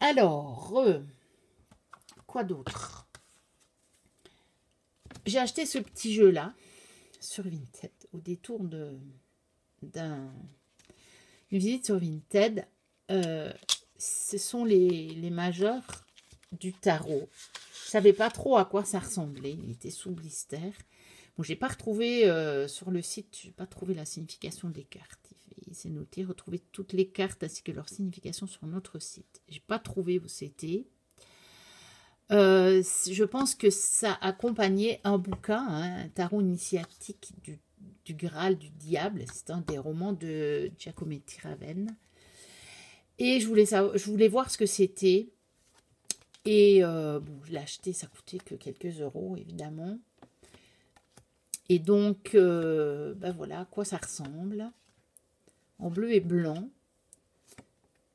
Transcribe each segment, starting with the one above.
Alors, quoi d'autre? J'ai acheté ce petit jeu-là sur Vinted au détour d'une visite sur Vinted. Ce sont les majeurs du tarot. Je savais pas trop à quoi ça ressemblait. Il était sous blister. Bon, j'ai pas retrouvé sur le site, j'ai pas trouvé la signification des cartes. Il s'est noté retrouver toutes les cartes ainsi que leur signification sur notre site. J'ai pas trouvé où c'était. Je pense que ça accompagnait un bouquin, hein, un tarot initiatique du Graal du Diable. C'est un des romans de Giacometti Raven. Et je voulais voir ce que c'était. Et bon, je l'ai acheté, ça coûtait que quelques euros, évidemment. Et donc, ben voilà à quoi ça ressemble. En bleu et blanc.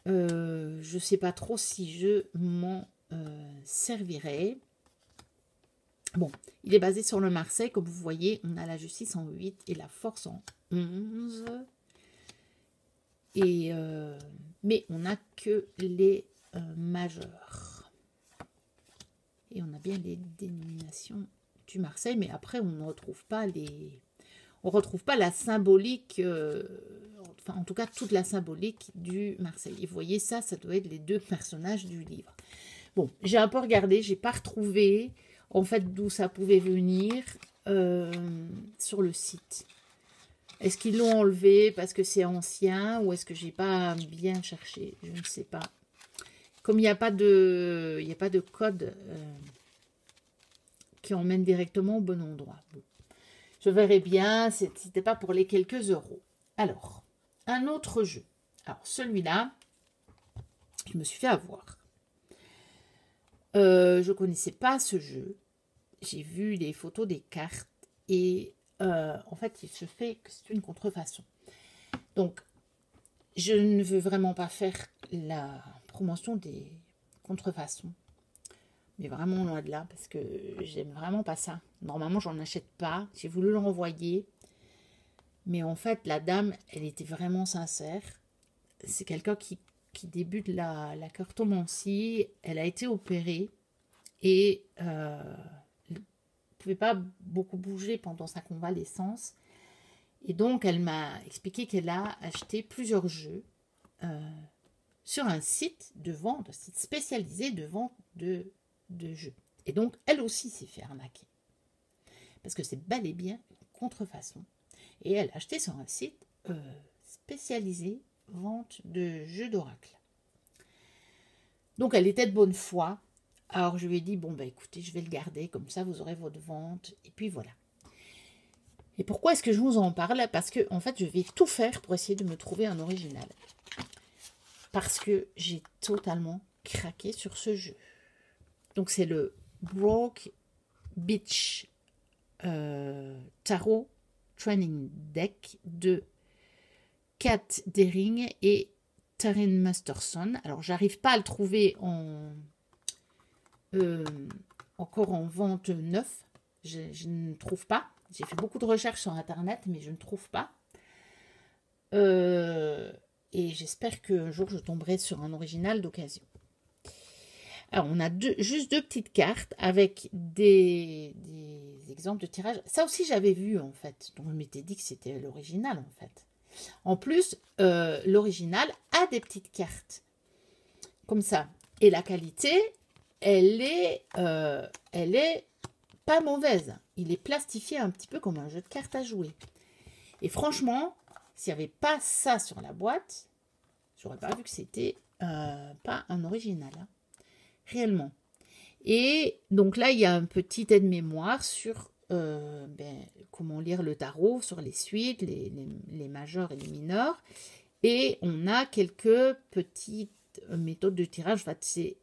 Je ne sais pas trop si je m'en servirai. Bon, il est basé sur le Marseille. Comme vous voyez, on a la justice en 8 et la force en 11. Et, mais on n'a que les majeurs. Et on a bien les dénominations du Marseille. Mais après, on ne retrouve pas la symbolique, enfin en tout cas toute la symbolique du Marseille. Et vous voyez ça doit être les deux personnages du livre. Bon, j'ai un peu regardé, j'ai pas retrouvé en fait d'où ça pouvait venir sur le site. Est-ce qu'ils l'ont enlevé parce que c'est ancien ou est-ce que j'ai pas bien cherché? Je ne sais pas. Comme il n'y a pas de code qui emmène directement au bon endroit. Bon. Je verrai bien, c'était pas pour les quelques euros. Alors, un autre jeu. Alors, celui-là, je me suis fait avoir. Je ne connaissais pas ce jeu. J'ai vu les photos des cartes et en fait, il se fait que c'est une contrefaçon. Donc, je ne veux vraiment pas faire la promotion des contrefaçons. Mais vraiment loin de là, parce que j'aime vraiment pas ça. Normalement, j'en achète pas. J'ai voulu le renvoyer. Mais en fait, la dame, elle était vraiment sincère. C'est quelqu'un qui débute la cartomancie. Elle a été opérée. Et ne pouvait pas beaucoup bouger pendant sa convalescence. Et donc, elle m'a expliqué qu'elle a acheté plusieurs jeux sur un site de vente, un site spécialisé de vente de jeux. Et donc, elle aussi s'est fait arnaquer. Parce que c'est bel et bien une contrefaçon. Et elle a acheté sur un site spécialisé vente de jeux d'oracle. Donc, elle était de bonne foi. Alors, je lui ai dit, bon, bah écoutez, je vais le garder, comme ça, vous aurez votre vente. Et puis, voilà. Et pourquoi est-ce que je vous en parle? Parce que, en fait, je vais tout faire pour essayer de me trouver un original. Parce que j'ai totalement craqué sur ce jeu. Donc, c'est le Broke Beach Tarot Training Deck de Kat Dering et Taryn Masterson. Alors, j'arrive pas à le trouver encore en vente neuf. Je ne trouve pas. J'ai fait beaucoup de recherches sur Internet, mais je ne trouve pas. Et j'espère qu'un jour, je tomberai sur un original d'occasion. Alors, on a juste deux petites cartes avec des exemples de tirage. Ça aussi, j'avais vu, en fait. Donc, je m'étais dit que c'était l'original, en fait. En plus, l'original a des petites cartes. Comme ça. Et la qualité, elle est pas mauvaise. Il est plastifié un petit peu comme un jeu de cartes à jouer. Et franchement, s'il n'y avait pas ça sur la boîte, j'aurais pas vu que c'était pas un original. Hein. Réellement. Et donc là, il y a un petit aide-mémoire sur comment lire le tarot, sur les suites, les majeurs et les mineurs. Et on a quelques petites méthodes de tirage. En fait, c'est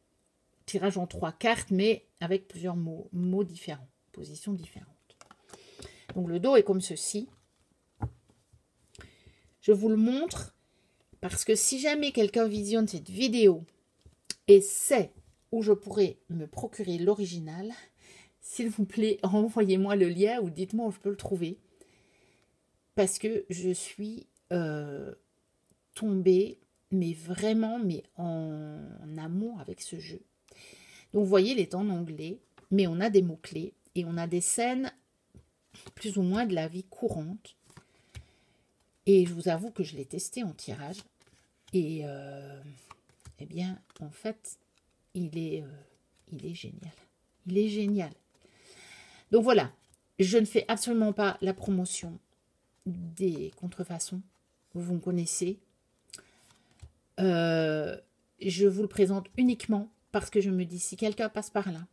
tirage en 3 cartes, mais avec plusieurs mots différents, positions différentes. Donc le dos est comme ceci. Je vous le montre parce que si jamais quelqu'un visionne cette vidéo et sait où je pourrais me procurer l'original, s'il vous plaît, envoyez-moi le lien ou dites-moi où je peux le trouver. Parce que je suis tombée mais vraiment, mais en amour avec ce jeu. Donc vous voyez, il est en anglais, mais on a des mots-clés et on a des scènes plus ou moins de la vie courante. Et je vous avoue que je l'ai testé en tirage. Et eh bien, en fait, il est génial. Il est génial. Donc voilà, je ne fais absolument pas la promotion des contrefaçons. Vous me connaissez. Je vous le présente uniquement parce que je me dis, si quelqu'un passe par là,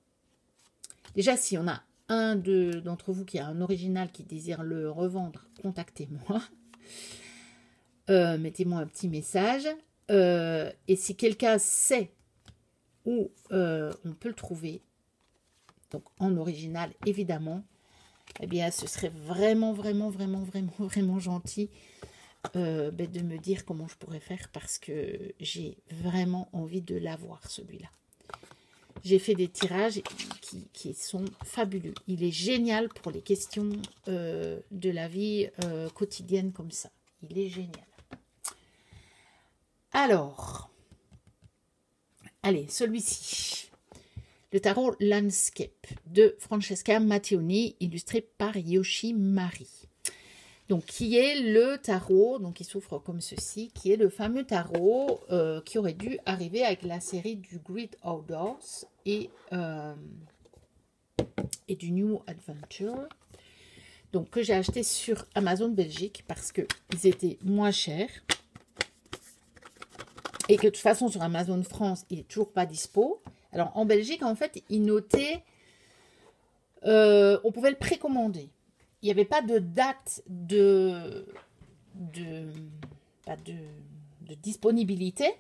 déjà, si on a un d'entre vous qui a un original qui désire le revendre, contactez-moi. Mettez-moi un petit message. Et si quelqu'un sait où on peut le trouver, donc en original, évidemment, eh bien, ce serait vraiment, vraiment, vraiment, vraiment, vraiment gentil de me dire comment je pourrais faire parce que j'ai vraiment envie de l'avoir, celui-là. J'ai fait des tirages qui sont fabuleux. Il est génial pour les questions de la vie quotidienne comme ça. Il est génial. Alors, allez, celui-ci. Le tarot Landscape de Francesca Matteoni, illustré par Yoshi Mari. Donc, qui est le tarot, donc il s'ouvre comme ceci, qui est le fameux tarot qui aurait dû arriver avec la série du Great Outdoors et du New Adventure. Donc, que j'ai acheté sur Amazon Belgique parce qu'ils étaient moins chers. Et que de toute façon, sur Amazon France, il n'est toujours pas dispo. Alors, en Belgique, en fait, ils notaient... on pouvait le précommander. Il n'y avait pas de date de disponibilité,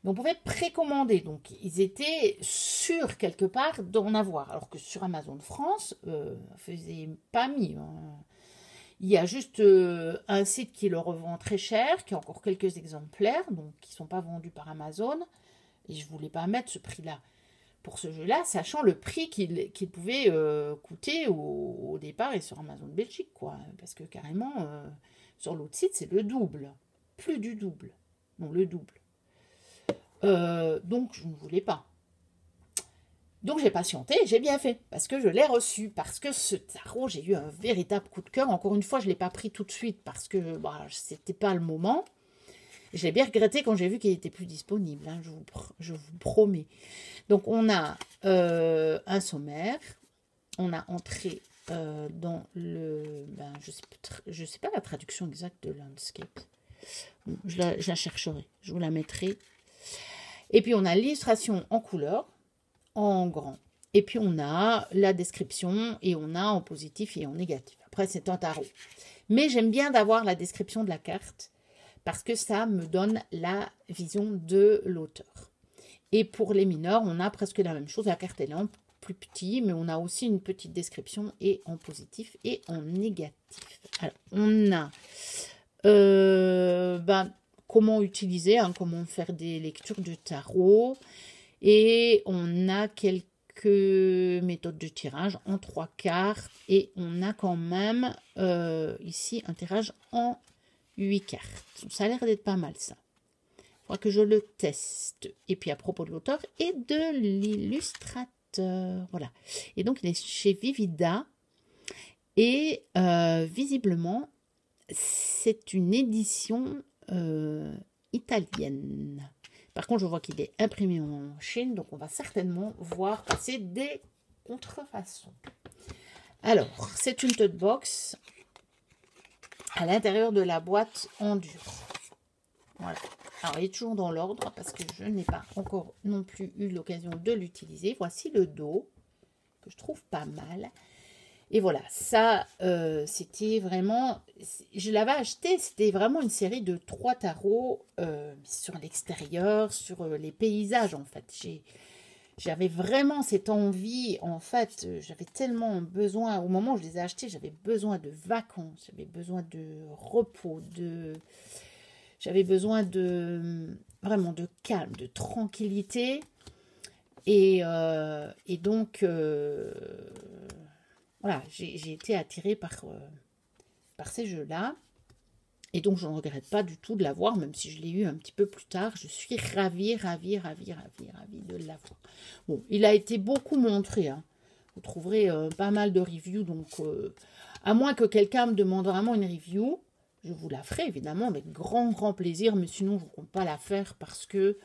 mais on pouvait précommander. Donc, ils étaient sûrs quelque part d'en avoir. Alors que sur Amazon France, faisait pas mis. Hein. Il y a juste un site qui le revend très cher, qui a encore quelques exemplaires, donc qui ne sont pas vendus par Amazon. Et je ne voulais pas mettre ce prix-là pour ce jeu-là, sachant le prix qu'il pouvait coûter au départ et sur Amazon Belgique, quoi. Parce que carrément, sur l'autre site, c'est le double. Plus du double. Non, le double. Donc, je ne voulais pas. Donc, j'ai patienté, j'ai bien fait, parce que je l'ai reçu, parce que ce tarot, j'ai eu un véritable coup de cœur. Encore une fois, je ne l'ai pas pris tout de suite, parce que c'était pas le moment. J'ai bien regretté quand j'ai vu qu'il n'était plus disponible, hein, je vous promets. Donc, on a un sommaire, on a entré dans le... je sais pas la traduction exacte de landscape. Je la chercherai, je vous la mettrai. Et puis, on a l'illustration en couleur, en grand. Et puis, on a la description et on a en positif et en négatif. Après, c'est un tarot. Mais j'aime bien d'avoir la description de la carte parce que ça me donne la vision de l'auteur. Et pour les mineurs, on a presque la même chose. La carte est en plus petit, mais on a aussi une petite description et en positif et en négatif. Alors, on a comment utiliser, hein, comment faire des lectures de tarot. Et on a quelques méthodes de tirage en 3 cartes. Et on a quand même ici un tirage en 8 cartes. Ça a l'air d'être pas mal ça. Il faudra que je le teste. Et puis à propos de l'auteur et de l'illustrateur. Voilà. Et donc il est chez Vivida. Et visiblement, c'est une édition italienne. Par contre, je vois qu'il est imprimé en Chine, donc on va certainement voir passer des contrefaçons. Alors, c'est une tote box à l'intérieur de la boîte en dur. Voilà. Alors, il est toujours dans l'ordre parce que je n'ai pas encore non plus eu l'occasion de l'utiliser. Voici le dos, que je trouve pas mal. Et voilà, ça, c'était vraiment... Je l'avais acheté, c'était vraiment une série de 3 tarots sur l'extérieur, sur les paysages, en fait. J'avais vraiment cette envie, en fait, j'avais tellement besoin, au moment où je les ai achetés, j'avais besoin de vacances, j'avais besoin de repos, j'avais besoin vraiment de calme, de tranquillité. Et donc... voilà, j'ai été attirée par ces jeux-là. Et donc, je ne regrette pas du tout de l'avoir, même si je l'ai eu un petit peu plus tard. Je suis ravie, ravie, ravie, ravie, ravie de l'avoir. Bon, il a été beaucoup montré, hein. Vous trouverez pas mal de reviews, donc à moins que quelqu'un me demande vraiment une review, je vous la ferai évidemment avec grand, grand plaisir, mais sinon, je ne compte pas la faire parce que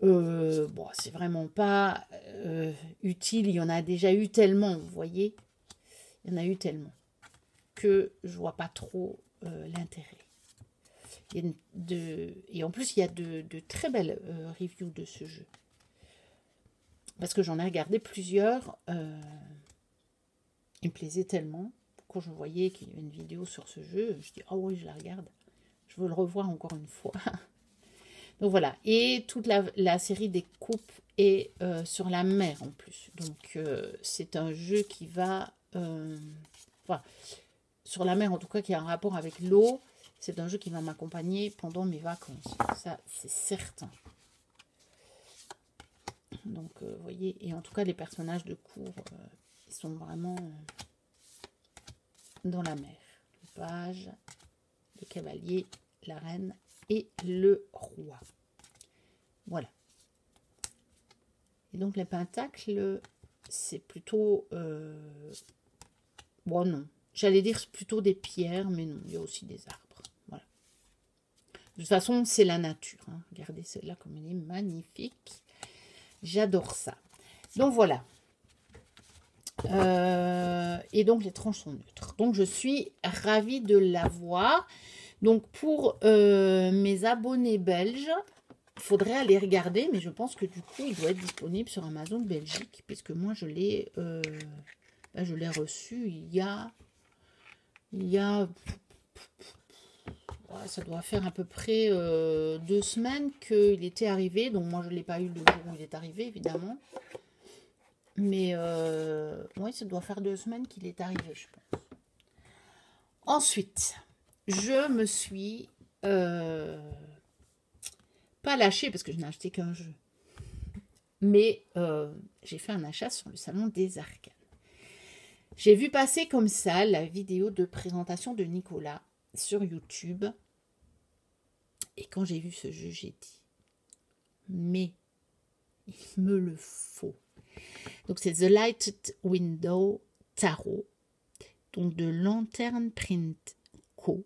bon, c'est vraiment pas utile. Il y en a déjà eu tellement, vous voyez. Il y en a eu tellement que je vois pas trop l'intérêt. Et en plus, il y a de très belles reviews de ce jeu. Parce que j'en ai regardé plusieurs. Il me plaisait tellement. Quand je voyais qu'il y avait une vidéo sur ce jeu, je dis « Ah oui, je la regarde. Je veux le revoir encore une fois. » Donc voilà. Et toute la série des coupes est sur la mer en plus. Donc c'est un jeu qui va... enfin, sur la mer en tout cas, qui a un rapport avec l'eau. C'est un jeu qui va m'accompagner pendant mes vacances. Ça, c'est certain. Donc, vous voyez, et en tout cas, les personnages de cours, ils sont vraiment dans la mer. Le page, le cavalier, la reine et le roi. Voilà. Et donc, les pentacles, c'est plutôt... bon, non. J'allais dire plutôt des pierres, mais non, il y a aussi des arbres. Voilà. De toute façon, c'est la nature. Hein. Regardez celle-là comme elle est magnifique. J'adore ça. Donc, voilà. Et donc, les tranches sont neutres. Donc, je suis ravie de l'avoir. Donc, pour mes abonnés belges, il faudrait aller regarder, mais je pense que du coup, il doit être disponible sur Amazon Belgique, puisque moi, je l'ai reçu il y a... Ouais, ça doit faire à peu près 2 semaines qu'il était arrivé. Donc, moi, je ne l'ai pas eu le jour où il est arrivé, évidemment. Mais oui, ça doit faire 2 semaines qu'il est arrivé, je pense. Ensuite, je me suis pas lâchée parce que je n'ai acheté qu'un jeu. Mais j'ai fait un achat sur le salon des arcanes. J'ai vu passer comme ça la vidéo de présentation de Nicolas sur YouTube. Et quand j'ai vu ce jeu, j'ai dit, mais il me le faut. Donc, c'est The Lighted Window Tarot, donc de Lantern Print Co.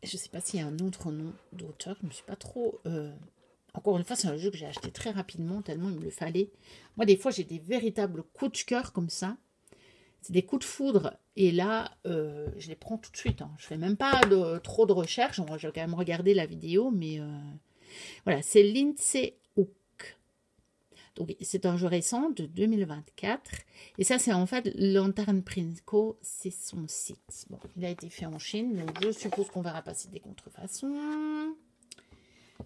Je ne sais pas s'il y a un autre nom d'auteur, je ne me suis pas trop... Encore une fois, c'est un jeu que j'ai acheté très rapidement, tellement il me le fallait. Moi, des fois, j'ai des véritables coups de cœur comme ça. C'est des coups de foudre. Et là, je les prends tout de suite. Hein. Je ne fais même pas trop de recherche. Je vais quand même regarder la vidéo, mais... Voilà, c'est Lindsay Hook. Donc, c'est un jeu récent de 2024. Et ça, c'est en fait Lantern Print Co. C'est son site. Bon, il a été fait en Chine, donc je suppose qu'on verra passer des contrefaçons.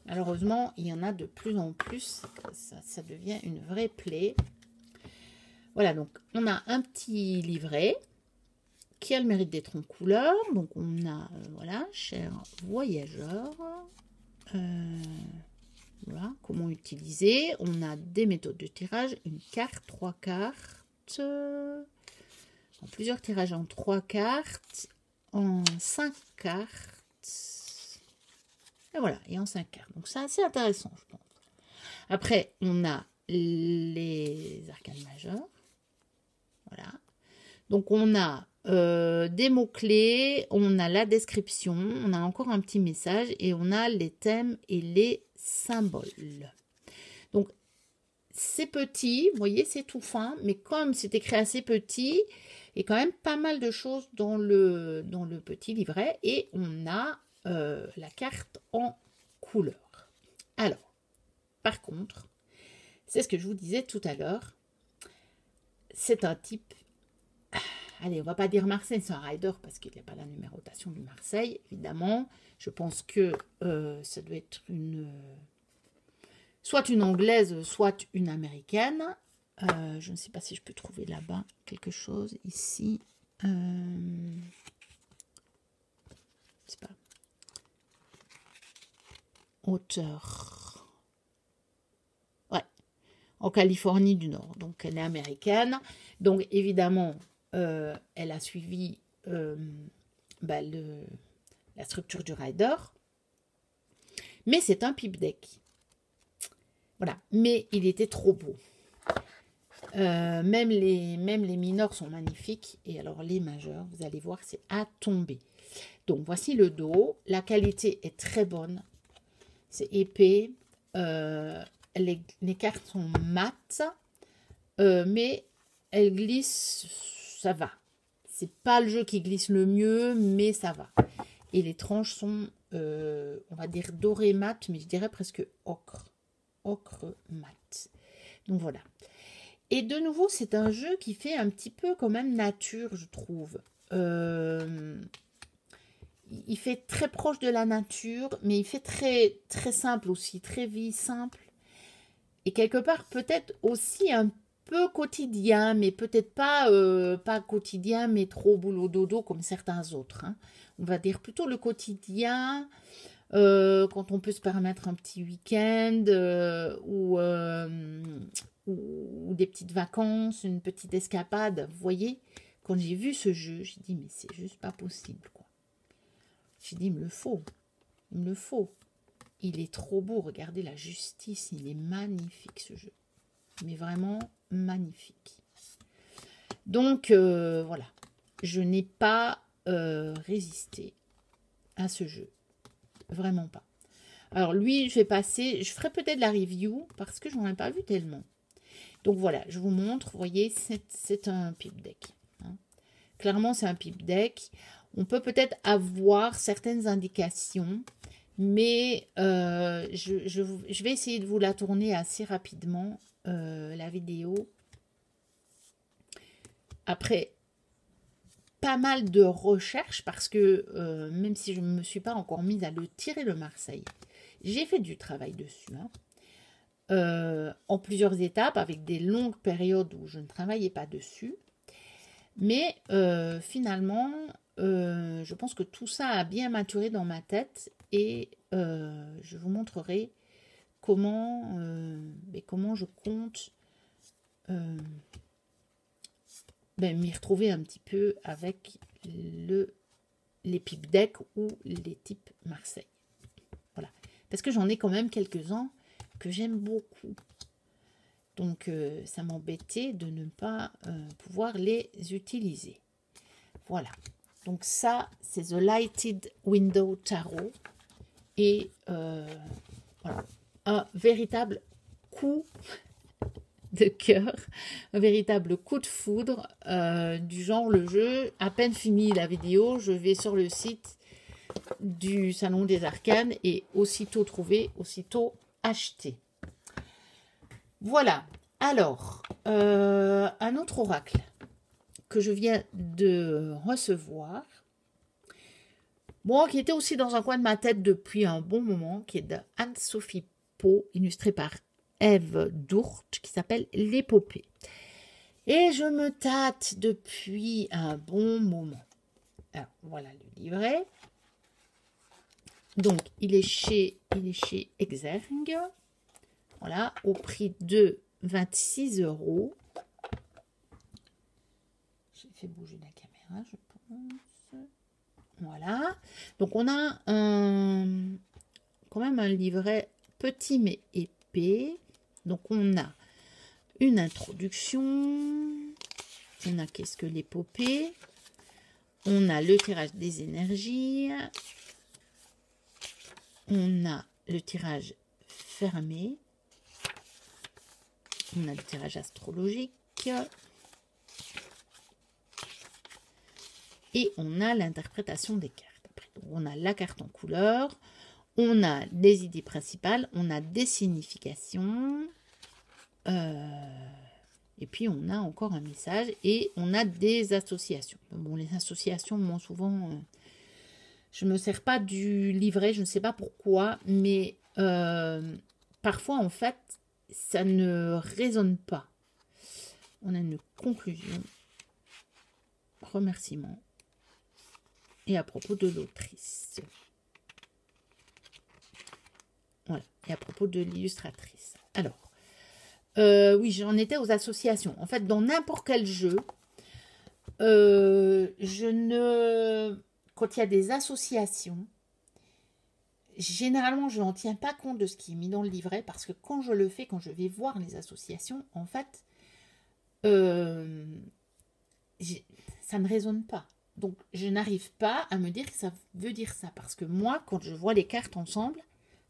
Malheureusement, il y en a de plus en plus. Ça devient une vraie plaie. Voilà, donc on a un petit livret qui a le mérite d'être en couleur. Donc, on a, voilà, chers voyageurs. Voilà, comment utiliser. On a des méthodes de tirage, une carte, 3 cartes, en plusieurs tirages en 3 cartes, en 5 cartes, et voilà, et en 5 cartes. Donc c'est assez intéressant, je pense. Après, on a les arcanes majeures. Voilà. Donc on a des mots-clés, on a la description, on a encore un petit message et on a les thèmes et les symboles. Donc c'est petit, vous voyez, c'est tout fin, mais comme c'est écrit assez petit, il y a quand même pas mal de choses dans le petit livret et on a la carte en couleur. Alors, par contre, c'est ce que je vous disais tout à l'heure, c'est un type... Allez, on va pas dire Marseille, c'est un rider parce qu'il n'y a pas la numérotation du Marseille, évidemment. Je pense que ça doit être soit une anglaise, soit une américaine. Je ne sais pas si je peux trouver là-bas quelque chose ici. C'est pas. Auteur. Ouais. En Californie du Nord. Donc, elle est américaine. Donc, évidemment... elle a suivi bah, la structure du rider. Mais c'est un pipe deck. Voilà, mais il était trop beau. Même les mineurs sont magnifiques. Et alors les majeurs, vous allez voir, c'est à tomber. Donc voici le dos. La qualité est très bonne. C'est épais. Les cartes sont mates. Mais elles glissent, ça va. C'est pas le jeu qui glisse le mieux, mais ça va. Et les tranches sont, on va dire doré mat, mais je dirais presque ocre. Ocre mat. Donc voilà. Et de nouveau, c'est un jeu qui fait un petit peu quand même nature, je trouve. Il fait très proche de la nature, mais il fait très, très simple aussi, très vie simple. Et quelque part, peut-être aussi un peu quotidien, mais peut-être pas, pas quotidien, mais trop boulot dodo comme certains autres. Hein. On va dire plutôt le quotidien, quand on peut se permettre un petit week-end ou des petites vacances, une petite escapade. Vous voyez, quand j'ai vu ce jeu, j'ai dit, mais c'est juste pas possible, quoi. J'ai dit, il me le faut. Il me le faut. Il est trop beau. Regardez la justice. Il est magnifique, ce jeu. Mais vraiment magnifique. Donc, voilà. Je n'ai pas résisté à ce jeu. Vraiment pas. Alors, lui, je vais passer... Je ferai peut-être la review parce que je n'en ai pas vu tellement. Donc, voilà. Je vous montre. Vous voyez, c'est un pipe deck. Hein. Clairement, c'est un pipe deck. On peut peut-être avoir certaines indications, mais je vais essayer de vous la tourner assez rapidement, la vidéo. Après pas mal de recherches, parce que même si je ne me suis pas encore mise à le tirer le Marseille, j'ai fait du travail dessus. Hein. En plusieurs étapes, avec des longues périodes où je ne travaillais pas dessus. Mais finalement... je pense que tout ça a bien maturé dans ma tête et je vous montrerai comment je compte m'y retrouver un petit peu avec les pipe deck ou les types Marseille. Voilà. Parce que j'en ai quand même quelques-uns que j'aime beaucoup. Donc ça m'embêtait de ne pas pouvoir les utiliser. Voilà. Donc ça, c'est The Lighted Window Tarot. Et voilà, un véritable coup de cœur, un véritable coup de foudre du genre le jeu. À peine fini la vidéo, je vais sur le site du Salon des Arcanes et aussitôt trouvé, aussitôt acheté. Voilà. Alors, un autre oracle que je viens de recevoir, bon, qui était aussi dans un coin de ma tête depuis un bon moment, qui est de Anne-Sophie Pau, illustré par Ève Dourte, qui s'appelle L'épopée. Et je me tâte depuis un bon moment. Alors, voilà le livret. Donc, il est chez Exergue. Voilà, au prix de 26 €. J'ai fait bouger la caméra, je pense. Voilà. Donc, on a quand même un livret petit mais épais. Donc, on a une introduction. On a qu'est-ce que l'épopée. On a le tirage des énergies. On a le tirage fermé. On a le tirage astrologique. Et on a l'interprétation des cartes. Après, on a la carte en couleur. On a des idées principales. On a des significations. Et puis, on a encore un message. Et on a des associations. Bon, les associations, moi, souvent, je ne me sers pas du livret. Je ne sais pas pourquoi. Mais parfois, en fait, ça ne résonne pas. On a une conclusion. Remerciement. Et à propos de l'autrice. Voilà. Et à propos de l'illustratrice. Alors, oui, j'en étais aux associations. En fait, dans n'importe quel jeu, je ne quand il y a des associations, généralement, je n'en tiens pas compte de ce qui est mis dans le livret parce que quand je le fais, quand je vais voir les associations, en fait, euh, ça ne résonne pas. Donc, je n'arrive pas à me dire que ça veut dire ça. Parce que moi, quand je vois les cartes ensemble,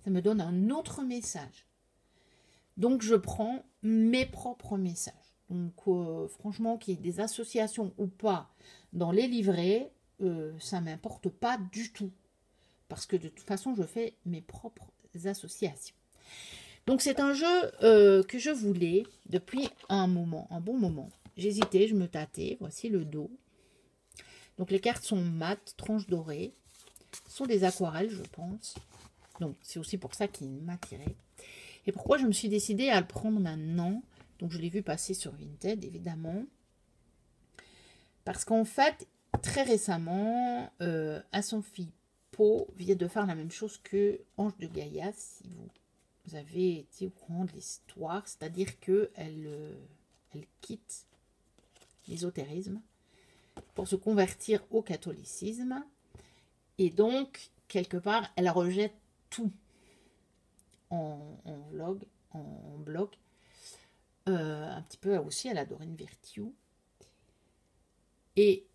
ça me donne un autre message. Donc, je prends mes propres messages. Donc, franchement, qu'il y ait des associations ou pas dans les livrets, ça ne m'importe pas du tout. Parce que de toute façon, je fais mes propres associations. Donc, c'est un jeu que je voulais depuis un bon moment. J'hésitais, je me tâtais. Voici le dos. Donc, les cartes sont mates, tranches dorées. Ce sont des aquarelles, je pense. Donc, c'est aussi pour ça qu'il m'a tiré. Et pourquoi je me suis décidée à le prendre maintenant? Donc, je l'ai vu passer sur Vinted, évidemment. Parce qu'en fait, très récemment, Assomphi Po vient de faire la même chose que Ange de Gaïa, si vous avez été au courant de l'histoire. C'est-à-dire qu'elle quitte l'ésotérisme pour se convertir au catholicisme. Et donc, quelque part, elle rejette tout en blog. Un petit peu aussi à la Dorine Virtue. Et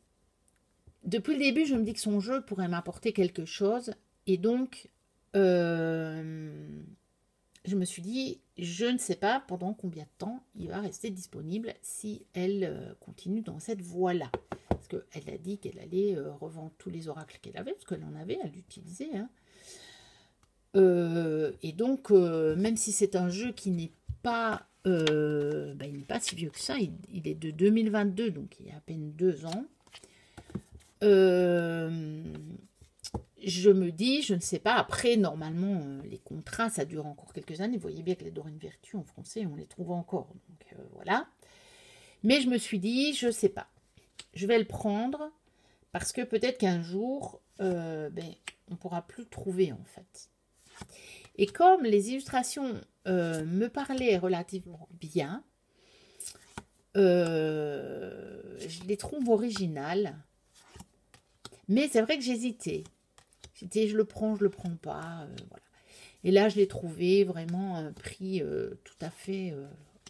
depuis le début, je me dis que son jeu pourrait m'apporter quelque chose. Et donc, je me suis dit, je ne sais pas pendant combien de temps il va rester disponible si elle continue dans cette voie-là. Parce qu'elle a dit qu'elle allait revendre tous les oracles qu'elle avait, parce qu'elle en avait, elle l'utilisait. Hein. Et donc, même si c'est un jeu qui n'est pas, il n'est pas si vieux que ça, il est de 2022, donc il y a à peine 2 ans. Je me dis, je ne sais pas, après, normalement, les contrats, ça dure encore quelques années. Vous voyez bien que les Dorine Virtue en français, on les trouve encore. Donc, voilà. Mais je me suis dit, je ne sais pas. Je vais le prendre parce que peut-être qu'un jour, on ne pourra plus le trouver, en fait. Et comme les illustrations me parlaient relativement bien, je les trouve originales. Mais c'est vrai que j'hésitais. Je le prends, je le prends pas. Voilà. Et là, je l'ai trouvé vraiment à un prix tout à fait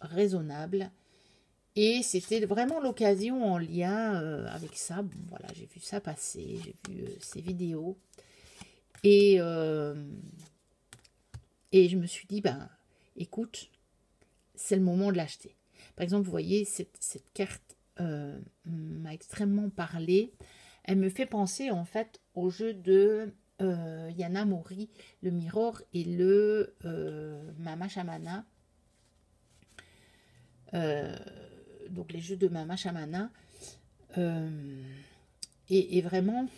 raisonnable. Et c'était vraiment l'occasion en lien avec ça. Bon, voilà, j'ai vu ça passer, j'ai vu ces vidéos. Et je me suis dit, écoute, c'est le moment de l'acheter. Par exemple, vous voyez, cette carte m'a extrêmement parlé. Elle me fait penser, en fait, au jeu de Yana Mori, le Mirror et le Mama Shamana. Donc, les jeux de Mama Shamana. Et vraiment,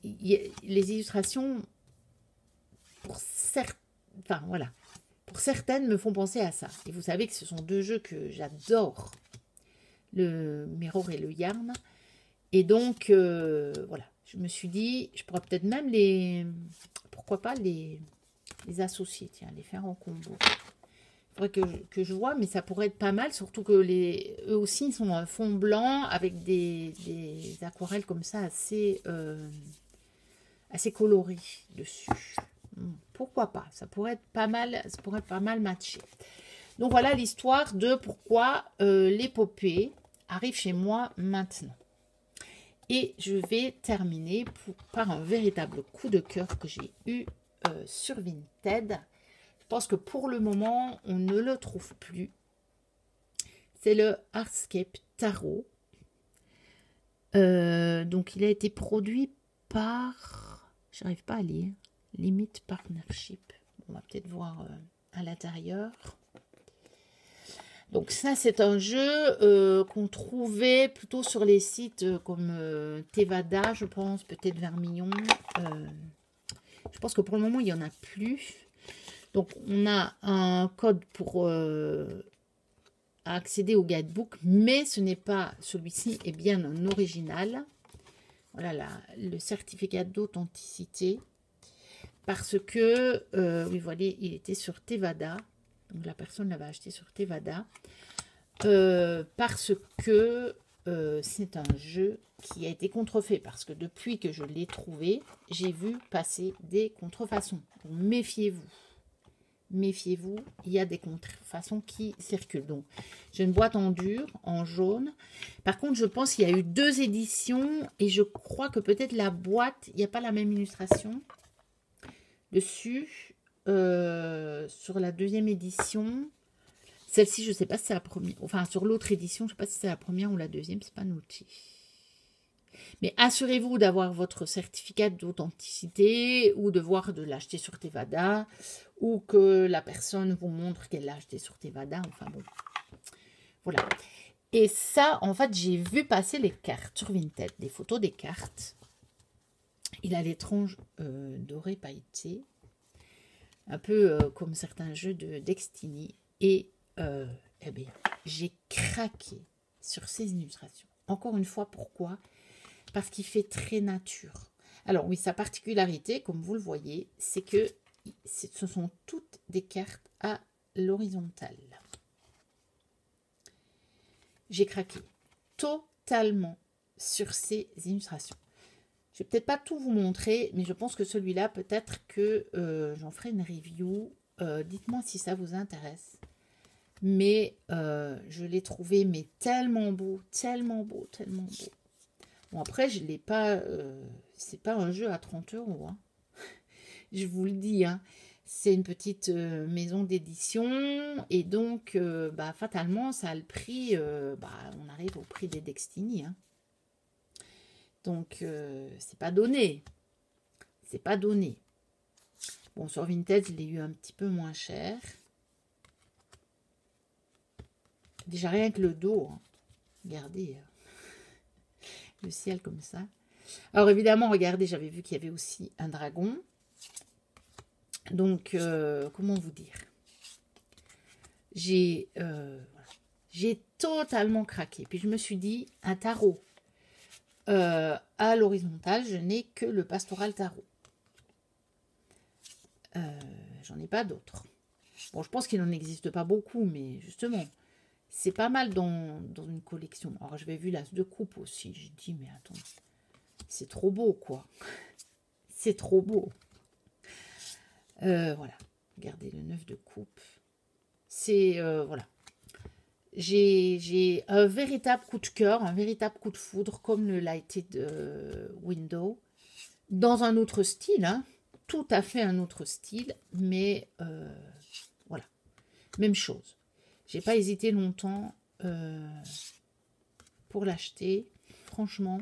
les illustrations, pour certaines, me font penser à ça. Et vous savez que ce sont 2 jeux que j'adore, le Mirror et le Yarn. Et donc, voilà, je me suis dit, je pourrais peut-être même pourquoi pas les associer, tiens, les faire en combo. Il faudrait que je vois, mais ça pourrait être pas mal, surtout que eux aussi, ils sont en fond blanc avec des aquarelles comme ça assez colorées dessus. Pourquoi pas, ça pourrait être pas mal matché. Donc voilà l'histoire de pourquoi l'épopée arrive chez moi maintenant. Et je vais terminer par un véritable coup de cœur que j'ai eu sur Vinted. Je pense que pour le moment, on ne le trouve plus. C'est le Heartscape Tarot. Donc, il a été produit par... J'arrive pas à lire. Limit Partnership. On va peut-être voir à l'intérieur. Donc ça, c'est un jeu qu'on trouvait plutôt sur les sites comme Tevada, je pense, peut-être Vermillon. Je pense que pour le moment, il n'y en a plus. Donc, on a un code pour accéder au guidebook, mais ce n'est pas celui-ci, est bien un original. Voilà le certificat d'authenticité. Parce que, oui, vous voyez, il était sur Tevada. Donc, la personne l'avait acheté sur Tevada. Parce que c'est un jeu qui a été contrefait parce que depuis que je l'ai trouvé, j'ai vu passer des contrefaçons. Donc, méfiez-vous. Méfiez-vous, il y a des contrefaçons qui circulent. Donc, j'ai une boîte en dur, en jaune. Par contre, je pense qu'il y a eu 2 éditions et je crois que peut-être la boîte, il n'y a pas la même illustration dessus. Sur la 2e édition, celle-ci, je ne sais pas si c'est la première. Enfin, sur l'autre édition, je ne sais pas si c'est la première ou la 2e, c'est pas noté. Mais assurez-vous d'avoir votre certificat d'authenticité ou de l'acheter sur Tevada ou que la personne vous montre qu'elle l'a acheté sur Tevada. Enfin bon, voilà. Et ça, en fait, j'ai vu passer les cartes sur Vinted, des photos des cartes. Il a l'étrange doré pailleté, un peu comme certains jeux de Destiny. Et eh bien, j'ai craqué sur ces illustrations. Encore une fois, pourquoi ? Parce qu'il fait très nature. Alors oui, sa particularité, comme vous le voyez, c'est que ce sont toutes des cartes à l'horizontale. J'ai craqué totalement sur ces illustrations. Je vais peut-être pas tout vous montrer, mais je pense que celui-là, peut-être que j'en ferai une review. Dites-moi si ça vous intéresse. Mais je l'ai trouvé mais tellement beau, tellement beau, tellement beau. Bon, après, je l'ai pas. C'est pas un jeu à 30 €. Hein. Je vous le dis. Hein. C'est une petite maison d'édition. Et donc, fatalement, ça a le prix. On arrive au prix des Destiny. Hein. Donc, c'est pas donné. C'est pas donné. Bon, sur Vinted, je l'ai eu un petit peu moins cher. Déjà, rien que le dos. Hein. Regardez. Le ciel comme ça. Alors évidemment, regardez, j'avais vu qu'il y avait aussi un dragon. Donc, comment vous dire? J'ai totalement craqué. Puis je me suis dit, un tarot à l'horizontale, je n'ai que le pastoral tarot. J'en ai pas d'autres. Bon, je pense qu'il n'en existe pas beaucoup, mais justement, c'est pas mal dans une collection. Alors, j'avais vu l'as de coupe aussi. J'ai dit, mais attends, c'est trop beau, quoi. C'est trop beau. Voilà. Regardez le 9 de coupe. C'est, voilà. J'ai un véritable coup de cœur, un véritable coup de foudre, comme le Lighted Window, dans un autre style, hein. Tout à fait un autre style, mais voilà. Même chose. J'ai pas hésité longtemps pour l'acheter. Franchement,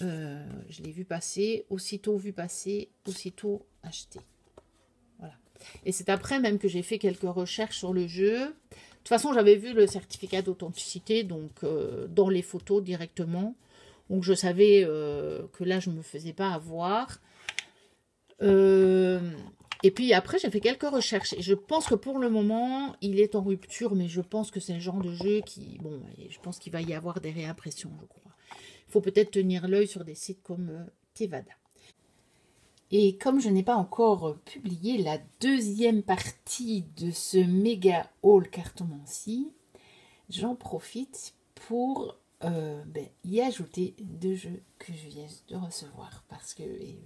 je l'ai vu passer, aussitôt vu passer, aussitôt acheté. Voilà. Et c'est après même que j'ai fait quelques recherches sur le jeu. De toute façon, j'avais vu le certificat d'authenticité, donc dans les photos directement. Donc je savais que là, je ne me faisais pas avoir. Et puis après, j'ai fait quelques recherches. Et je pense que pour le moment, il est en rupture. Mais je pense que c'est le genre de jeu qui... Bon, je pense qu'il va y avoir des réimpressions, je crois. Il faut peut-être tenir l'œil sur des sites comme Tevada. Et comme je n'ai pas encore publié la 2e partie de ce méga haul cartomancie, j'en profite pour y ajouter 2 jeux que je viens de recevoir. Parce que, oui,